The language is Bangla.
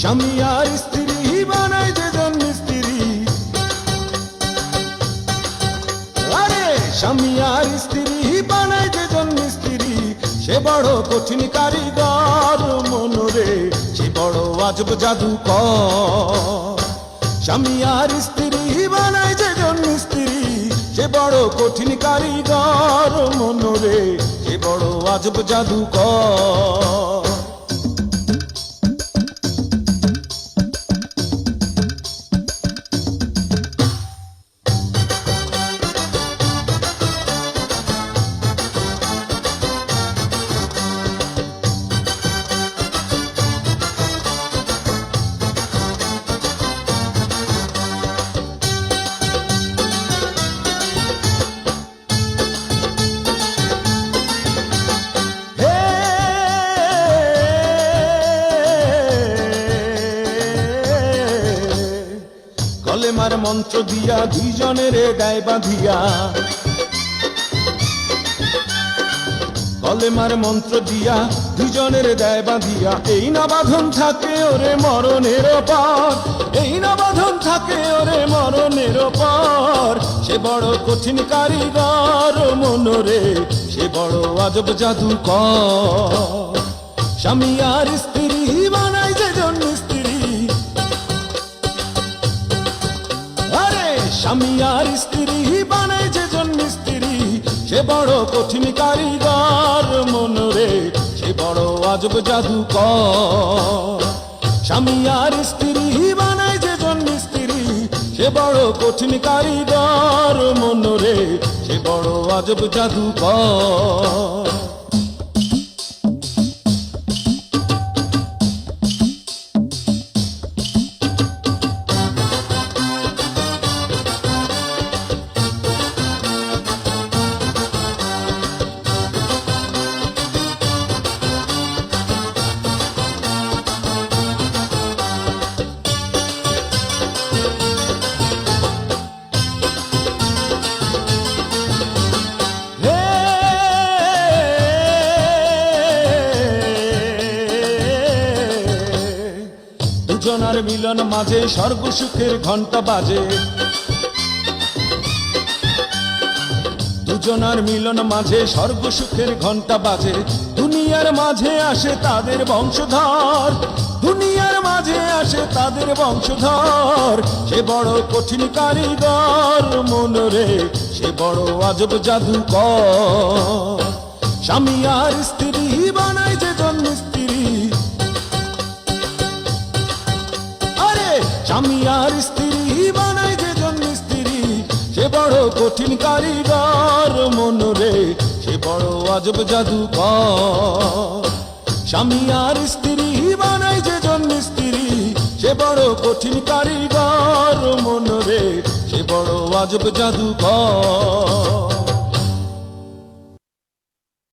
স্বামী আর স্ত্রী বানায় যেজন মিস্ত্রি, আরে স্বামী আর স্ত্রী বানায় যেজন মিস্ত্রি, সে বড় কঠিন কারিগর মনরে, সে বড় আজব জাদুকর। স্বামী আর স্ত্রী বানায় যেজন মিস্ত্রি, সে বড় কঠিন কারিগর মনরে, সে বড় আজব জাদুকর। কলেমার মন্ত্র দিয়া দুইজনের গায়ে বাঁধিয়া, কলেমার মন্ত্র দিয়া দুইজনের গায়ে বাঁধিয়া, এই না বাঁধন থাকে ওরে মরণের পর, এই না বাঁধন থাকে ওরে মরণের পর। সে বড় কঠিন কারিগর মনরে, সে বড় আজব জাদুকর। স্বামী আর স্ত্রী বানায় যেজন মিস্ত্রি, স্বামী আর স্ত্রী বানায় যেজন মিস্ত্রি, সে বড় কঠিন কারিগর মনরে, সে বড় আজব জাদুকর। স্বামী আর স্ত্রী বানায় যেজন মিস্ত্রি, সে বড় কঠিন কারিগর মনরে, সে বড় আজব জাদুকর। দুজনার মিলন মাঝে স্বর্গ সুখের ঘন্টা বাজে, দুজনার মিলন মাঝে স্বর্গ সুখের ঘন্টা বাজে। দুনিয়ার মাঝে আসে তাদের বংশধর, দুনিয়ার মাঝে আসে তাদের বংশধর। সে বড় কঠিন কারিগর মনরে, সে বড় আজব জাদুকর। স্বামী আর স্ত্রী বানায় যেজন মিস্ত্রি, স্বামী আর স্ত্রী বানায় যেজন মিস্ত্রি, সে বড় কঠিন কারিগর মনরে, সে বড় আজব জাদুকর। স্বামী আর স্ত্রী বানায় যেজন মিস্ত্রি, সে বড় কঠিন কারিগর মনরে, সে বড় আজব জাদুকর।